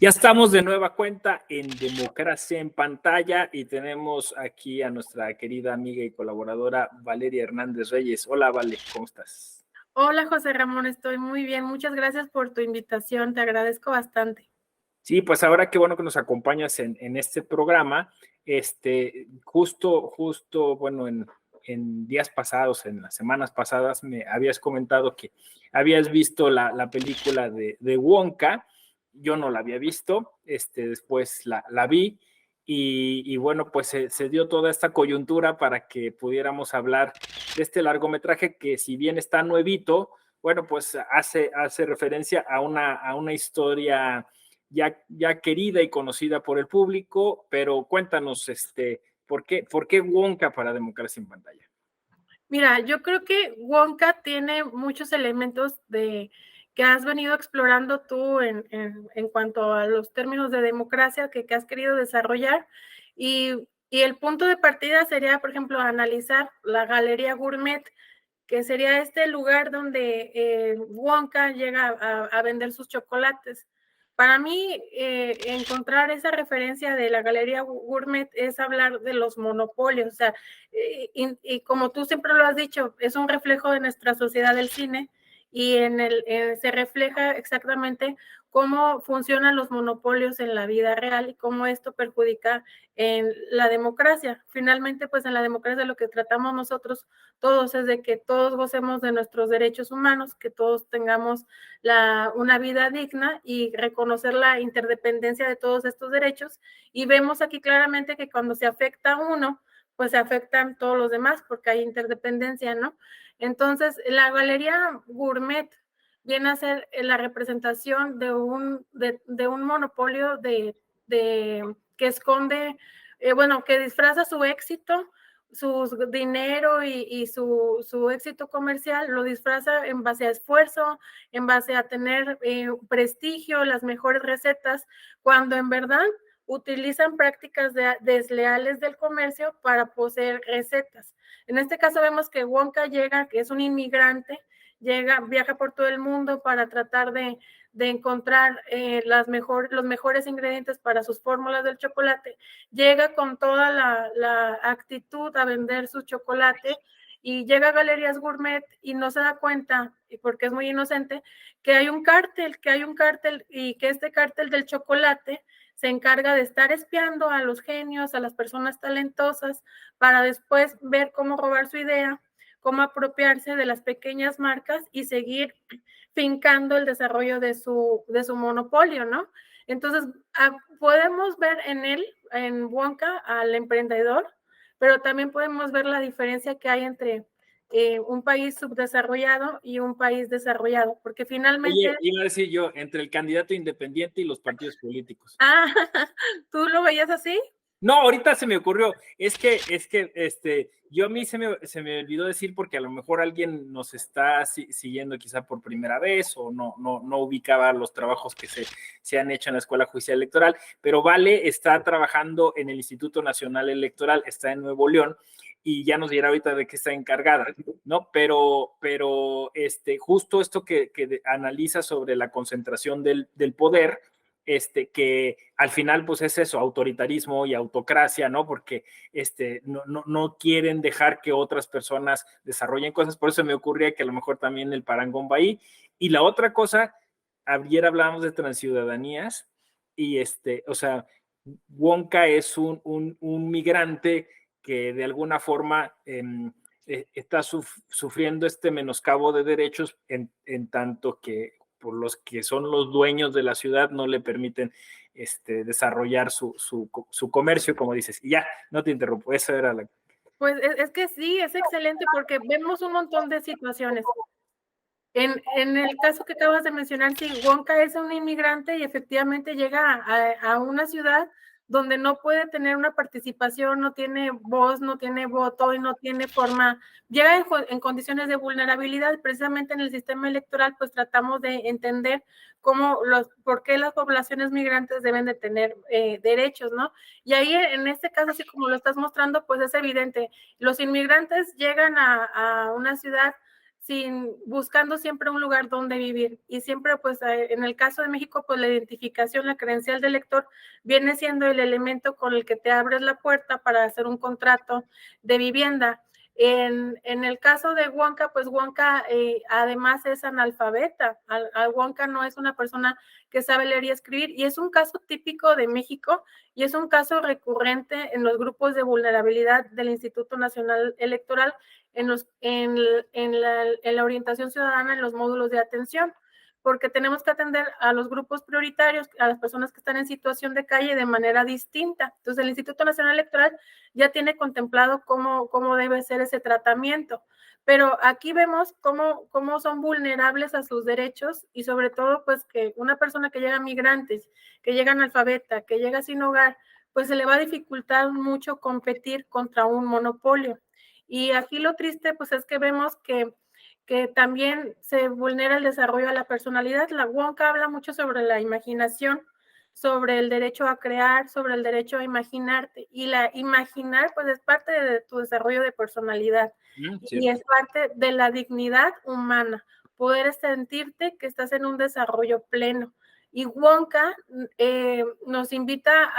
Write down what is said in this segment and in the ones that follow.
Ya estamos de nueva cuenta en Democracia en Pantalla y tenemos aquí a nuestra querida amiga y colaboradora Valeria Hernández Reyes. Hola, Vale, ¿cómo estás? Hola, José Ramón, estoy muy bien. Muchas gracias por tu invitación, te agradezco bastante. Sí, pues ahora qué bueno que nos acompañas en este programa. Bueno, en días pasados, en las semanas pasadas, me habías comentado que habías visto la película de Wonka. Yo no la había visto, después la vi y bueno, pues se dio toda esta coyuntura para que pudiéramos hablar de este largometraje que si bien está nuevito, bueno, pues hace referencia a una historia ya querida y conocida por el público, pero cuéntanos, ¿por qué Wonka para Democracia en Pantalla? Mira, yo creo que Wonka tiene muchos elementos que has venido explorando tú en cuanto a los términos de democracia que has querido desarrollar y el punto de partida sería, por ejemplo, analizar la Galería Gourmet, que sería este lugar donde Wonka llega a vender sus chocolates. Para mí, encontrar esa referencia de la Galería Gourmet es hablar de los monopolios, o sea, y como tú siempre lo has dicho, es un reflejo de nuestra sociedad del cine y se refleja exactamente cómo funcionan los monopolios en la vida real y cómo esto perjudica en la democracia. Finalmente, pues en la democracia lo que tratamos nosotros todos es de que todos gocemos de nuestros derechos humanos, que todos tengamos una vida digna y reconocer la interdependencia de todos estos derechos. Y vemos aquí claramente que cuando se afecta a uno, pues se afectan todos los demás porque hay interdependencia, ¿no? Entonces, la Galería Gourmet viene a ser la representación de un monopolio que esconde, bueno, que disfraza su éxito, su dinero y su éxito comercial, lo disfraza en base a esfuerzo, en base a tener prestigio, las mejores recetas, cuando en verdad utilizan prácticas desleales del comercio para poseer recetas. En este caso vemos que Wonka llega, que es un inmigrante, viaja por todo el mundo para tratar de encontrar los mejores ingredientes para sus fórmulas del chocolate, llega con toda la actitud a vender su chocolate y llega a Galerías Gourmet y no se da cuenta, porque es muy inocente, que hay un cártel y que este cártel del chocolate se encarga de estar espiando a los genios, a las personas talentosas, para después ver cómo robar su idea, cómo apropiarse de las pequeñas marcas y seguir fincando el desarrollo de su monopolio, ¿no? Entonces, podemos ver en él, en Wonka, al emprendedor, pero también podemos ver la diferencia que hay entre un país subdesarrollado y un país desarrollado, porque finalmente... Oye, iba a decir yo, entre el candidato independiente y los partidos políticos. Ah, ¿tú lo veías así? No, ahorita se me ocurrió, yo a mí se me olvidó decir porque a lo mejor alguien nos está siguiendo quizá por primera vez o no ubicaba los trabajos que se han hecho en la Escuela Judicial Electoral, pero Vale está trabajando en el Instituto Nacional Electoral, está en Nuevo León y ya nos dirá ahorita de qué está encargada, ¿no? Pero justo esto que analiza sobre la concentración del poder, que al final pues es eso, autoritarismo y autocracia, ¿no? Porque no quieren dejar que otras personas desarrollen cosas, por eso me ocurría que a lo mejor también el parangón va ahí. Y la otra cosa, ayer hablábamos de transciudadanías y o sea, Wonka es un migrante que de alguna forma está sufriendo este menoscabo de derechos en tanto que por los que son los dueños de la ciudad no le permiten desarrollar su comercio, como dices. Y ya, no te interrumpo, esa era la... Pues es que sí, es excelente porque vemos un montón de situaciones. En el caso que acabas de mencionar, sí, Wonka es un inmigrante y efectivamente llega a una ciudad donde no puede tener una participación, no tiene voz, no tiene voto y no tiene forma, llega en condiciones de vulnerabilidad. Precisamente en el sistema electoral, pues tratamos de entender por qué las poblaciones migrantes deben de tener derechos, ¿no? Y ahí, en este caso, así como lo estás mostrando, pues es evidente, los inmigrantes llegan a una ciudad buscando siempre un lugar donde vivir. Y siempre, pues, en el caso de México, pues la identificación, la credencial del lector viene siendo el elemento con el que te abres la puerta para hacer un contrato de vivienda. En el caso de Wonka, pues Wonka además es analfabeta. Wonka no es una persona que sabe leer y escribir, y es un caso típico de México, y es un caso recurrente en los grupos de vulnerabilidad del Instituto Nacional Electoral, en la orientación ciudadana, en los módulos de atención, porque tenemos que atender a los grupos prioritarios, a las personas que están en situación de calle de manera distinta. Entonces, el Instituto Nacional Electoral ya tiene contemplado cómo debe ser ese tratamiento. Pero aquí vemos cómo son vulnerables a sus derechos, y sobre todo, pues, que una persona que llega migrantes, que llega analfabeta, que llega sin hogar, pues se le va a dificultar mucho competir contra un monopolio. Y aquí lo triste, pues, es que vemos que también se vulnera el desarrollo de la personalidad. La Wonka habla mucho sobre la imaginación, sobre el derecho a crear, sobre el derecho a imaginarte. Y la imaginar, pues, es parte de tu desarrollo de personalidad. Y es parte de la dignidad humana, poder sentirte que estás en un desarrollo pleno. Y Wonka nos invita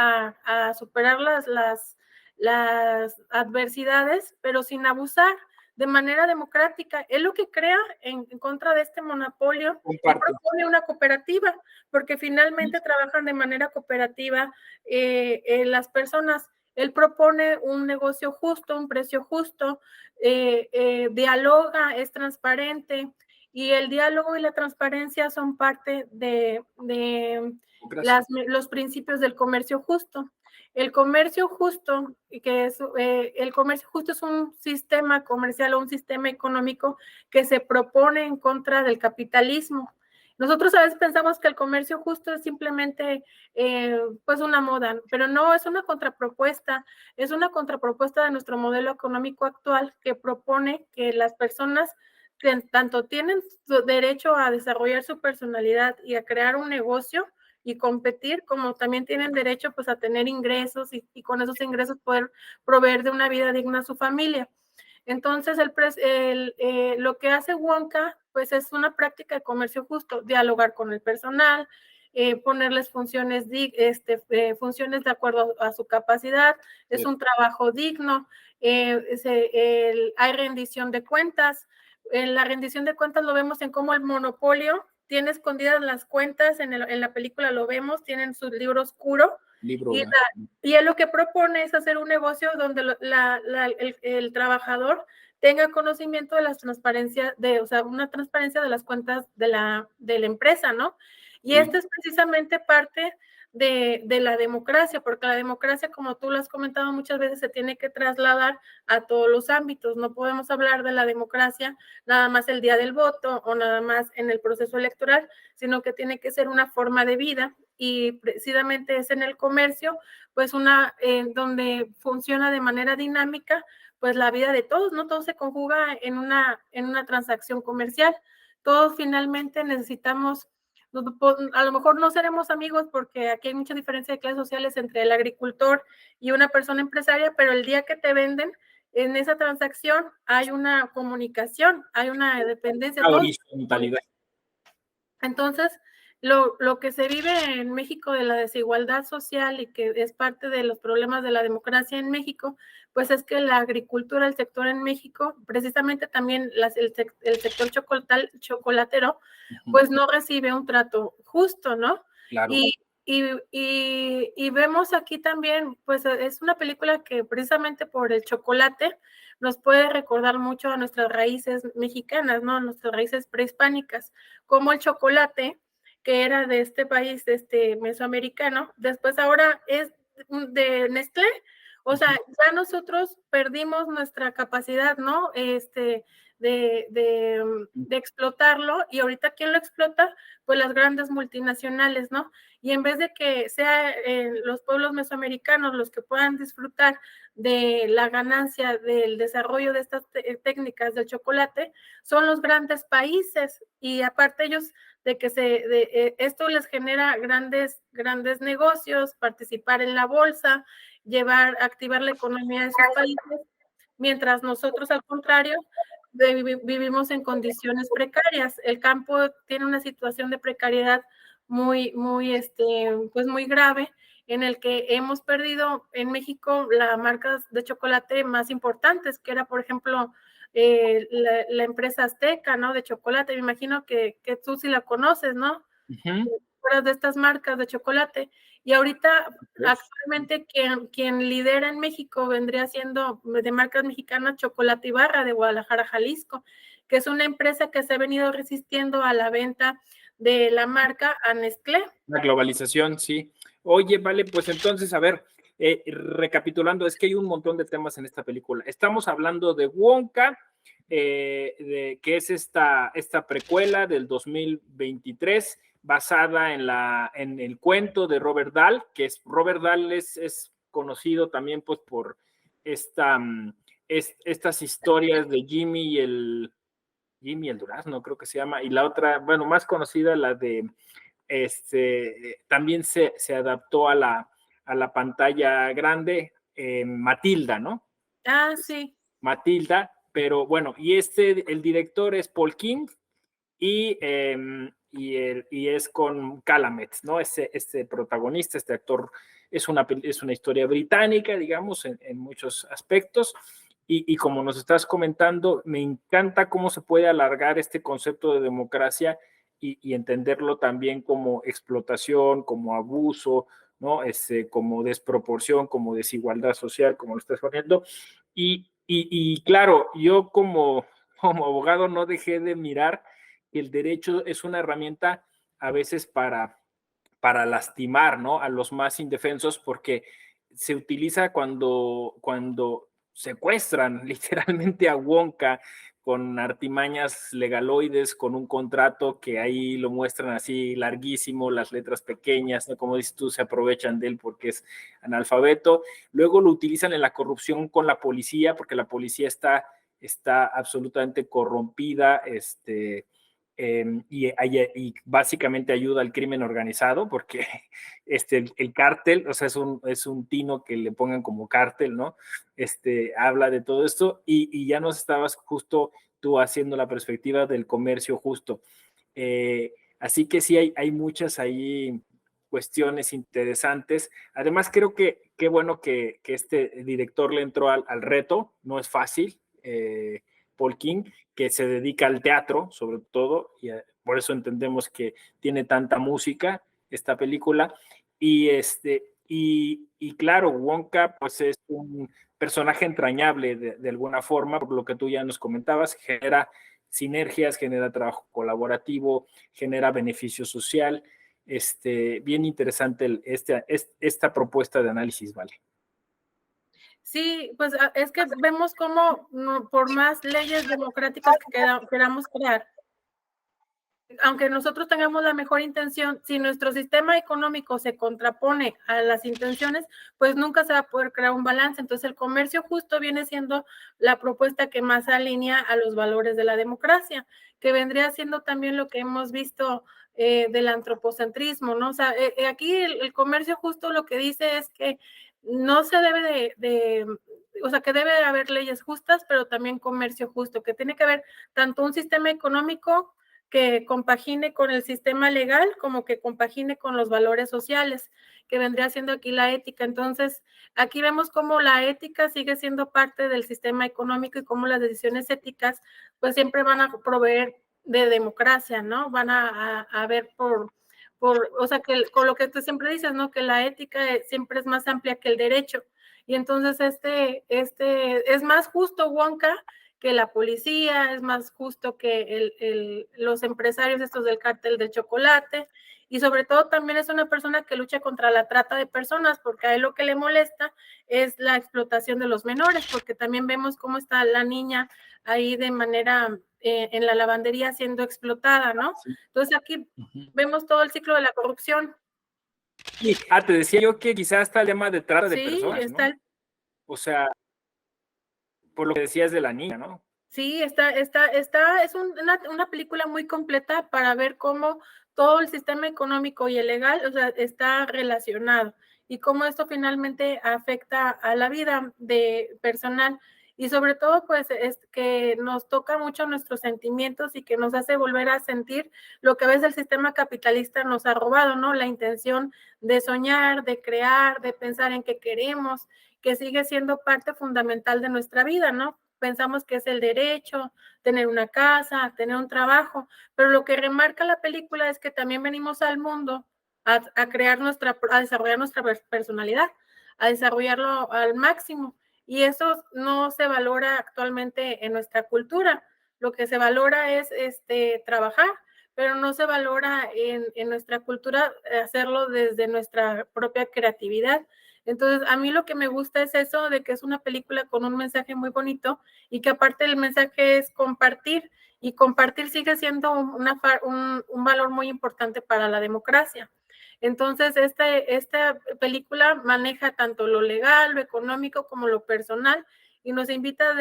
a superar las adversidades, pero sin abusar, de manera democrática. Es lo que crea en contra de este monopolio. Él propone una cooperativa, porque finalmente trabajan de manera cooperativa las personas. Él propone un negocio justo, un precio justo, dialoga, es transparente, y el diálogo y la transparencia son parte de los principios del comercio justo. El comercio justo, el comercio justo es un sistema comercial o un sistema económico que se propone en contra del capitalismo. Nosotros a veces pensamos que el comercio justo es simplemente pues una moda, pero no, es una contrapropuesta de nuestro modelo económico actual, que propone que las personas que tanto tienen su derecho a desarrollar su personalidad y a crear un negocio y competir, como también tienen derecho, pues, a tener ingresos, y con esos ingresos poder proveer de una vida digna a su familia. Entonces, lo que hace Wonka, pues, es una práctica de comercio justo: dialogar con el personal, ponerles funciones de acuerdo a su capacidad, es un trabajo digno, hay rendición de cuentas. En la rendición de cuentas lo vemos en cómo el monopolio tiene escondidas las cuentas. En la película lo vemos, tienen su libro oscuro, y él lo que propone es hacer un negocio donde el trabajador tenga conocimiento de las transparencias, o sea, una transparencia de las cuentas de la empresa, ¿no? Y esta es precisamente parte de la democracia, porque la democracia, como tú lo has comentado muchas veces, se tiene que trasladar a todos los ámbitos. No podemos hablar de la democracia nada más el día del voto o nada más en el proceso electoral, sino que tiene que ser una forma de vida, y precisamente es en el comercio, pues donde funciona de manera dinámica, pues la vida de todos, ¿no? Todo se conjuga en una transacción comercial. Todos finalmente necesitamos, a lo mejor no seremos amigos porque aquí hay mucha diferencia de clases sociales entre el agricultor y una persona empresaria, pero el día que te venden, en esa transacción hay una comunicación, hay una dependencia. Entonces, lo que se vive en México de la desigualdad social, y que es parte de los problemas de la democracia en México, pues es que la agricultura, el sector en México, precisamente también el sector chocolatero, pues no recibe un trato justo, ¿no? Claro. Y vemos aquí también, pues es una película que precisamente por el chocolate nos puede recordar mucho a nuestras raíces mexicanas, ¿no? A nuestras raíces prehispánicas, como el chocolate, que era de este país, mesoamericano, después ahora es de Nestlé. O sea, ya nosotros perdimos nuestra capacidad, ¿no? De explotarlo, y ahorita ¿quién lo explota? Pues las grandes multinacionales, ¿no? Y en vez de que sean los pueblos mesoamericanos los que puedan disfrutar de la ganancia del desarrollo de estas técnicas del chocolate, son los grandes países, y aparte ellos de que esto les genera grandes negocios, participar en la bolsa, activar la economía de sus países, mientras nosotros, al contrario, vivimos en condiciones precarias. El campo tiene una situación de precariedad pues muy grave, en el que hemos perdido en México las marcas de chocolate más importantes, que era, por ejemplo, la empresa Azteca, ¿no? De chocolate. Me imagino que tú sí la conoces, ¿no? De estas marcas de chocolate. Y ahorita, actualmente, quien lidera en México vendría siendo de marcas mexicanas Chocolate Ibarra de Guadalajara, Jalisco, que es una empresa que se ha venido resistiendo a la venta de la marca a Nestlé. La globalización, sí. Oye, vale, pues entonces, a ver, recapitulando, es que hay un montón de temas en esta película. Estamos hablando de Wonka, que es esta precuela del 2023, basada en el cuento de Robert Dahl, Robert Dahl es conocido también pues por estas historias de Jimmy y el Durazno, creo que se llama, y la otra, bueno, más conocida, la de también se adaptó a la pantalla grande, Matilda, ¿no? Ah, sí. Matilda, pero bueno, y el director es Paul King y es con Calamet, ¿no? Este protagonista, este actor, es una historia británica, digamos, en muchos aspectos. Y como nos estás comentando, me encanta cómo se puede alargar este concepto de democracia y entenderlo también como explotación, como abuso, ¿no? Como desproporción, como desigualdad social, como lo estás poniendo. Y claro, yo como abogado no dejé de mirar que el derecho es una herramienta a veces para lastimar, ¿no? A los más indefensos, porque se utiliza cuando secuestran literalmente a Wonka con artimañas legaloides, con un contrato que ahí lo muestran así larguísimo, las letras pequeñas, ¿no? Como dices tú, se aprovechan de él porque es analfabeto. Luego lo utilizan en la corrupción con la policía, porque la policía está absolutamente corrompida, y básicamente ayuda al crimen organizado, porque el cártel, o sea, es un tino que le pongan como cártel, ¿no? Habla de todo esto y ya nos estabas justo tú haciendo la perspectiva del comercio justo. Así que sí, hay muchas ahí cuestiones interesantes. Además, creo que qué bueno que este director le entró al reto, no es fácil. Paul King, que se dedica al teatro, sobre todo, y por eso entendemos que tiene tanta música esta película. Y claro, Wonka, pues es un personaje entrañable de alguna forma, por lo que tú ya nos comentabas, genera sinergias, genera trabajo colaborativo, genera beneficio social. Bien interesante esta propuesta de análisis, ¿vale? Sí, pues es que vemos cómo por más leyes democráticas que queramos crear, aunque nosotros tengamos la mejor intención, si nuestro sistema económico se contrapone a las intenciones, pues nunca se va a poder crear un balance. Entonces, el comercio justo viene siendo la propuesta que más alinea a los valores de la democracia, que vendría siendo también lo que hemos visto del antropocentrismo, ¿no? O sea, aquí el comercio justo lo que dice es que no se debe o sea, que debe haber leyes justas, pero también comercio justo, que tiene que haber tanto un sistema económico que compagine con el sistema legal, como que compagine con los valores sociales, que vendría siendo aquí la ética. Entonces, aquí vemos cómo la ética sigue siendo parte del sistema económico y cómo las decisiones éticas, pues siempre van a proveer de democracia, ¿no? Van a ver o sea, que con lo que tú siempre dices, ¿no? Que la ética siempre es más amplia que el derecho. Y entonces es más justo, Wonka, que la policía, es más justo que los empresarios estos del cártel de chocolate, y sobre todo también es una persona que lucha contra la trata de personas, porque a él lo que le molesta es la explotación de los menores, porque también vemos cómo está la niña ahí de manera en la lavandería siendo explotada, ¿no? Sí. Entonces aquí vemos todo el ciclo de la corrupción. Te decía yo que quizás está el tema de trata de Sí, personas, ¿no? O sea, por lo que decías de la niña, ¿no? Sí, es una película muy completa para ver cómo todo el sistema económico y el legal, o sea, está relacionado y cómo esto finalmente afecta a la vida de personal. y sobre todo pues es que nos toca mucho nuestros sentimientos y que nos hace volver a sentir lo que a veces el sistema capitalista nos ha robado, ¿no? La intención de soñar, de crear, de pensar en qué queremos, que sigue siendo parte fundamental de nuestra vida, ¿no? Pensamos que es el derecho, tener una casa, tener un trabajo, pero lo que remarca la película es que también venimos al mundo a crear a desarrollar nuestra personalidad, a desarrollarlo al máximo, y eso no se valora actualmente en nuestra cultura. Lo que se valora es trabajar, pero no se valora en nuestra cultura hacerlo desde nuestra propia creatividad. Entonces, a mí lo que me gusta es eso, de que es una película con un mensaje muy bonito y que aparte el mensaje es compartir, y compartir sigue siendo un valor muy importante para la democracia. Entonces, esta película maneja tanto lo legal, lo económico como lo personal, y nos invita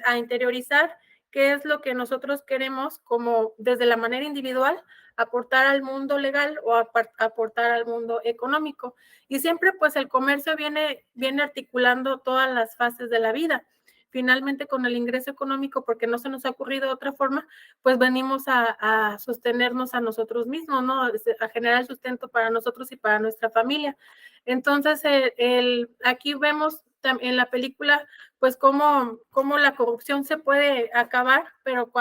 a interiorizar qué es lo que nosotros queremos, como desde la manera individual, aportar al mundo legal o aportar al mundo económico. Y siempre pues el comercio viene articulando todas las fases de la vida. Finalmente con el ingreso económico, porque no se nos ha ocurrido de otra forma, pues venimos a sostenernos a nosotros mismos, ¿no? A generar sustento para nosotros y para nuestra familia. Entonces, aquí vemos en la película, pues cómo la corrupción se puede acabar, pero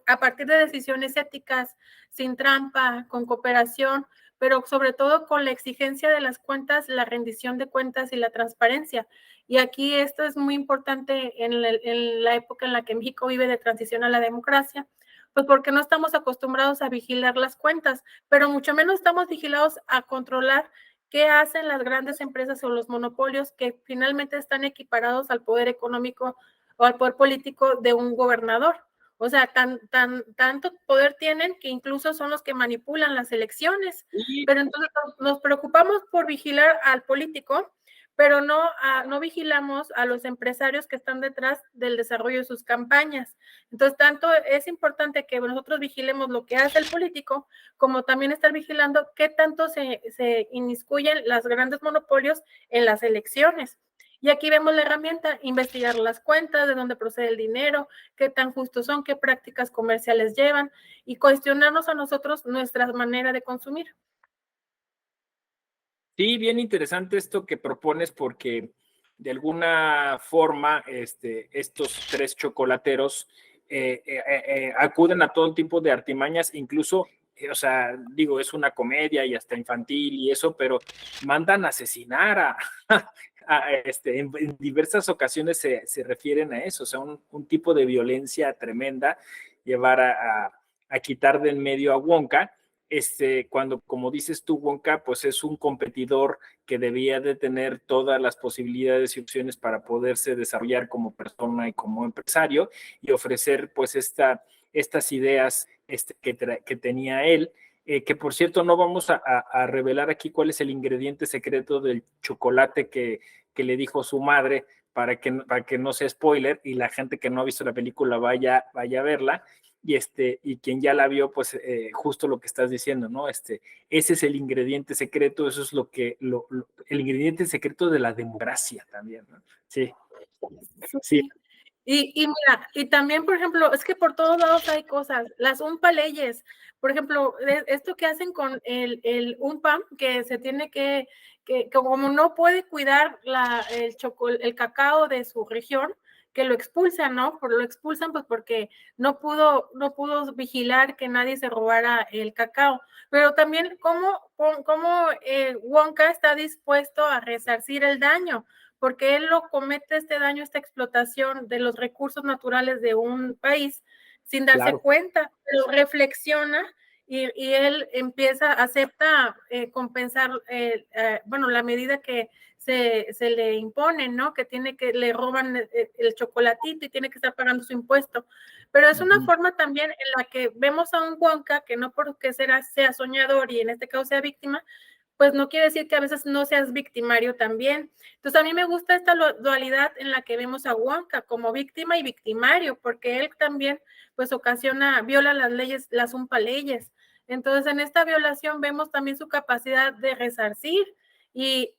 a partir de decisiones éticas, sin trampa, con cooperación, pero sobre todo con la exigencia de las cuentas, la rendición de cuentas y la transparencia. Y aquí esto es muy importante en la época en la que México vive de transición a la democracia, pues porque no estamos acostumbrados a vigilar las cuentas, pero mucho menos estamos vigilados a controlar qué hacen las grandes empresas o los monopolios que finalmente están equiparados al poder económico o al poder político de un gobernador. O sea, tanto poder tienen que incluso son los que manipulan las elecciones. Pero entonces nos preocupamos por vigilar al político, pero no vigilamos a los empresarios que están detrás del desarrollo de sus campañas. Entonces, tanto es importante que nosotros vigilemos lo que hace el político, como también estar vigilando qué tanto se inmiscuyen los grandes monopolios en las elecciones. Y aquí vemos la herramienta, investigar las cuentas, de dónde procede el dinero, qué tan justos son, qué prácticas comerciales llevan, y cuestionarnos a nosotros nuestra manera de consumir. Sí, bien interesante esto que propones porque de alguna forma estos tres chocolateros acuden a todo tipo de artimañas, incluso, o sea, digo, es una comedia y hasta infantil y eso, pero mandan a asesinar en diversas ocasiones se refieren a eso, o sea, un tipo de violencia tremenda, llevar a quitar del medio a Wonka, cuando, como dices tú, Wonka, pues es un competidor que debía de tener todas las posibilidades y opciones para poderse desarrollar como persona y como empresario y ofrecer pues estas ideas que tenía él, que por cierto no vamos a revelar aquí cuál es el ingrediente secreto del chocolate que le dijo su madre para que no sea spoiler y la gente que no ha visto la película vaya a verla, y quien ya la vio, pues justo lo que estás diciendo, ¿no? Ese es el ingrediente secreto, eso es el ingrediente secreto de la democracia también, ¿no? Sí, sí. Y mira, y también, por ejemplo, es que por todos lados hay cosas, las UMPA leyes, por ejemplo, esto que hacen con el UMPA, que se tiene que como no puede cuidar el cacao de su región, que lo expulsan, ¿no? Lo expulsan pues porque no pudo vigilar que nadie se robara el cacao. Pero también cómo Wonka está dispuesto a resarcir el daño, porque él lo comete este daño, esta explotación de los recursos naturales de un país sin darse Claro. cuenta, pero reflexiona y él acepta compensar, bueno, la medida que se le impone, ¿no? Que le roban el chocolatito y tiene que estar pagando su impuesto. Pero es una forma también en la que vemos a un Wonka que no porque sea soñador y en este caso sea víctima, pues no quiere decir que a veces no seas victimario también. Entonces a mí me gusta esta dualidad en la que vemos a Wonka como víctima y victimario, porque él también pues viola las leyes, las leyes. Entonces en esta violación vemos también su capacidad de resarcir y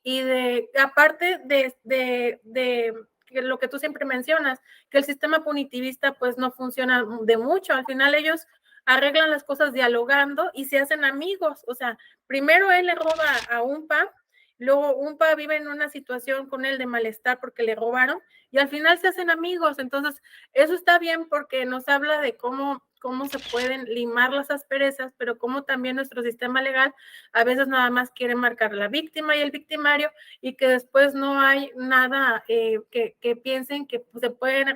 aparte de que lo que tú siempre mencionas, que el sistema punitivista pues no funciona de mucho. Al final ellos arreglan las cosas dialogando y se hacen amigos. O sea, primero él le roba a Umpa, luego Umpa vive en una situación con él de malestar porque le robaron y al final se hacen amigos. Entonces, eso está bien porque nos habla de cómo se pueden limar las asperezas, pero cómo también nuestro sistema legal a veces nada más quiere marcar la víctima y el victimario y que después no hay nada que piensen que se pueden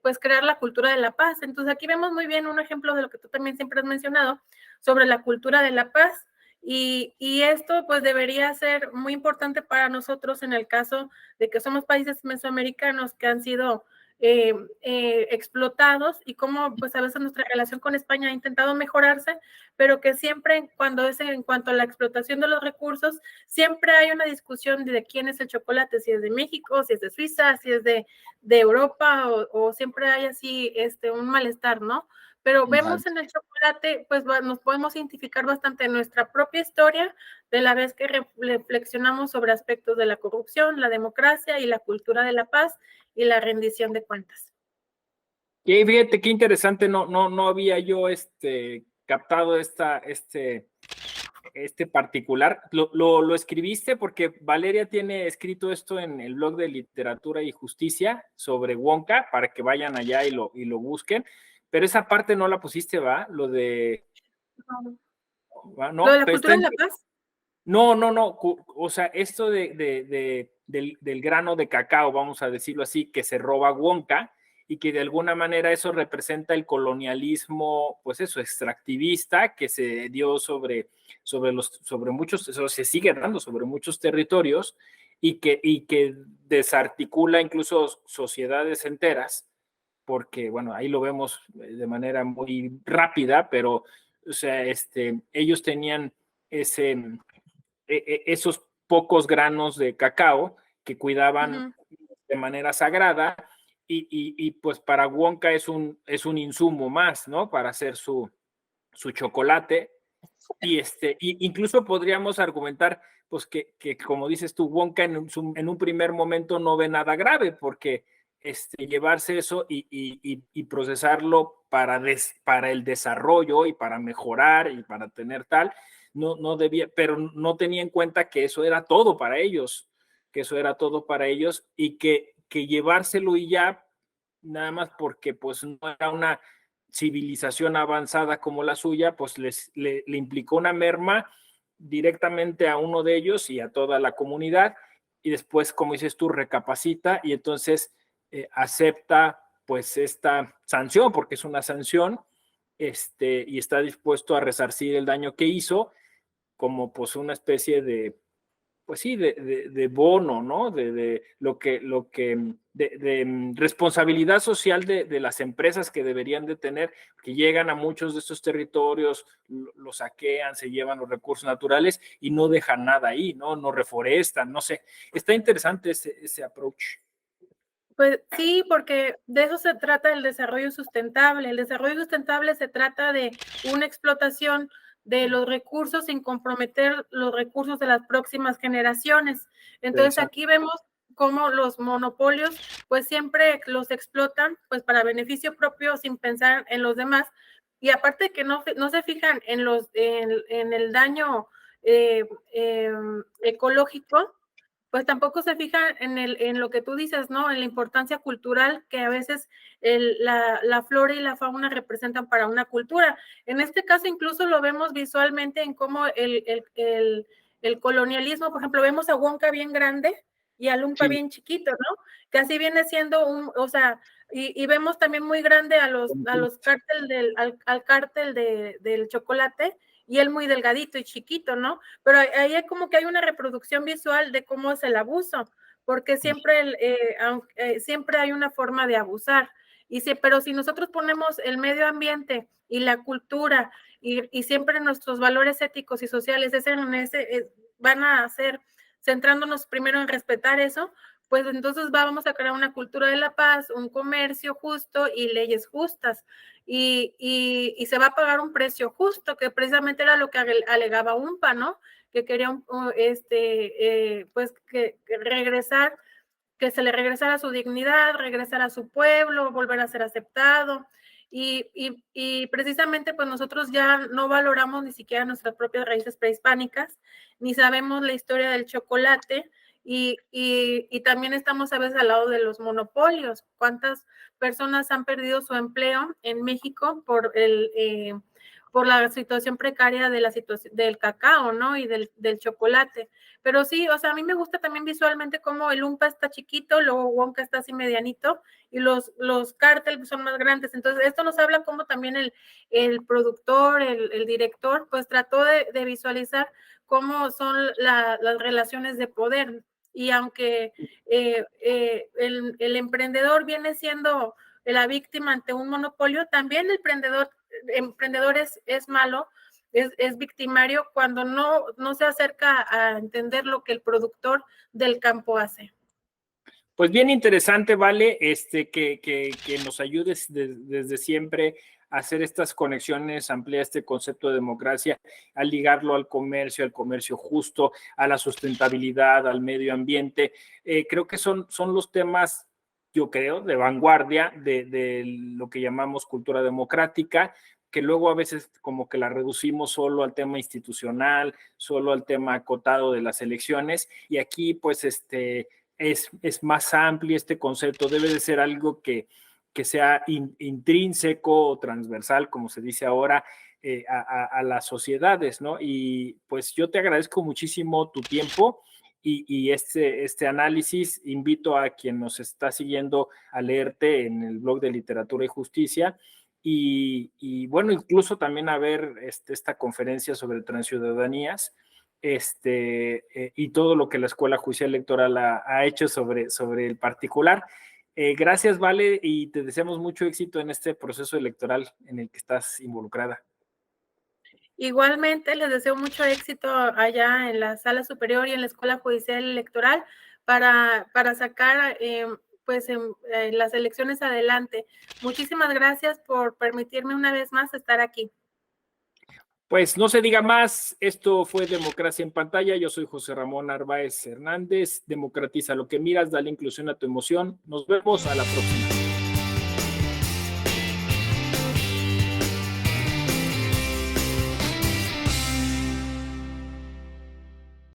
pues crear la cultura de la paz. Entonces aquí vemos muy bien un ejemplo de lo que tú también siempre has mencionado sobre la cultura de la paz. Y esto pues debería ser muy importante para nosotros en el caso de que somos países mesoamericanos que han sido explotados y cómo pues a veces nuestra relación con España ha intentado mejorarse, pero que siempre cuando es en cuanto a la explotación de los recursos, siempre hay una discusión de quién es el chocolate, si es de México, si es de Suiza, si es de Europa o siempre hay así un malestar, ¿no? Pero vemos en el chocolate, pues nos podemos identificar bastante en nuestra propia historia, de la vez que reflexionamos sobre aspectos de la corrupción, la democracia y la cultura de la paz y la rendición de cuentas. Y fíjate qué interesante, no había yo captado este particular. Lo escribiste porque Valeria tiene escrito esto en el blog de Literatura y Justicia sobre Wonka, para que vayan allá y lo busquen. Pero esa parte no la pusiste, ¿va? Lo de... ¿Lo de No, la cultura de la paz? No. O sea, esto del grano de cacao, vamos a decirlo así, que se roba Wonka y que de alguna manera eso representa el colonialismo, pues eso, extractivista que se dio sobre muchos, eso se sigue dando sobre muchos territorios y que desarticula incluso sociedades enteras, porque, bueno, ahí lo vemos de manera muy rápida, pero, o sea, ellos tenían esos pocos granos de cacao que cuidaban de manera sagrada y pues para Wonka es un insumo más, ¿no? Para hacer su chocolate y incluso podríamos argumentar pues que como dices tú, Wonka en un primer momento no ve nada grave porque llevarse eso y procesarlo para el desarrollo y para mejorar y para tener tal, no debía, pero no tenía en cuenta que eso era todo para ellos, y que llevárselo y ya, nada más porque pues no era una civilización avanzada como la suya, pues le implicó una merma directamente a uno de ellos y a toda la comunidad, y después, como dices tú, recapacita y entonces acepta pues esta sanción, porque es una sanción, y está dispuesto a resarcir el daño que hizo, como pues una especie de, pues sí, de bono, ¿no? De responsabilidad social de las empresas que deberían de tener, que llegan a muchos de estos territorios, lo saquean, se llevan los recursos naturales y no dejan nada ahí, ¿no? No reforestan, no sé. Está interesante ese approach. Pues sí, porque de eso se trata el desarrollo sustentable. El desarrollo sustentable se trata de una explotación de los recursos sin comprometer los recursos de las próximas generaciones. Entonces aquí vemos cómo los monopolios pues siempre los explotan pues para beneficio propio sin pensar en los demás y aparte que no se fijan en el daño ecológico, pues tampoco se fijan en lo que tú dices, ¿no? En la importancia cultural que a veces la flora y la fauna representan para una cultura. En este caso incluso lo vemos visualmente en cómo el colonialismo, por ejemplo, vemos a Wonka bien grande y a Lumpa bien chiquito, ¿no? Que así viene siendo o sea, y vemos también muy grande a los cártel al cártel del chocolate y él muy delgadito y chiquito, ¿no? Pero ahí es como que hay una reproducción visual de cómo es el abuso, porque siempre, siempre hay una forma de abusar. Pero si nosotros ponemos el medio ambiente y la cultura y siempre nuestros valores éticos y sociales van a ser centrándonos primero en respetar eso, pues entonces vamos a crear una cultura de la paz, un comercio justo y leyes justas. Y se va a pagar un precio justo, que precisamente era lo que alegaba UMPA, ¿no? Que quería pues que regresar, que se le regresara su dignidad, regresar a su pueblo, volver a ser aceptado. Y precisamente pues nosotros ya no valoramos ni siquiera nuestras propias raíces prehispánicas, ni sabemos la historia del chocolate, y también estamos a veces al lado de los monopolios. ¿Cuántas personas han perdido su empleo en México por la situación precaria de la situación del cacao, ¿no? Y del chocolate? Pero sí, o sea, a mí me gusta también visualmente cómo el Umpa está chiquito, luego Wonka está así medianito, y los cárteles son más grandes. Entonces, esto nos habla cómo también el productor, el director, pues trató de visualizar cómo son las relaciones de poder. Y aunque el emprendedor viene siendo la víctima ante un monopolio, también el emprendedor es malo, es victimario cuando no se acerca a entender lo que el productor del campo hace. Pues bien interesante, Vale, que nos ayudes desde siempre a hacer estas conexiones, ampliar este concepto de democracia, al ligarlo al comercio justo, a la sustentabilidad, al medio ambiente. Creo que son los temas, yo creo, de vanguardia de lo que llamamos cultura democrática, que luego a veces como que la reducimos solo al tema institucional, solo al tema acotado de las elecciones, y aquí pues es más amplio este concepto, debe de ser algo que sea intrínseco o transversal, como se dice ahora, a las sociedades, ¿no? Y pues yo te agradezco muchísimo tu tiempo y este análisis. Invito a quien nos está siguiendo a leerte en el blog de Literatura y Justicia, y bueno, incluso también a ver esta conferencia sobre transciudadanías, y todo lo que la Escuela Judicial Electoral ha hecho sobre el particular. Gracias, Vale, y te deseamos mucho éxito en este proceso electoral en el que estás involucrada. Igualmente, les deseo mucho éxito allá en la Sala Superior y en la Escuela Judicial Electoral para sacar pues las elecciones adelante. Muchísimas gracias por permitirme una vez más estar aquí. Pues no se diga más, esto fue Democracia en Pantalla. Yo soy José Ramón Narváez Hernández. Democratiza lo que miras, dale inclusión a tu emoción. Nos vemos a la próxima.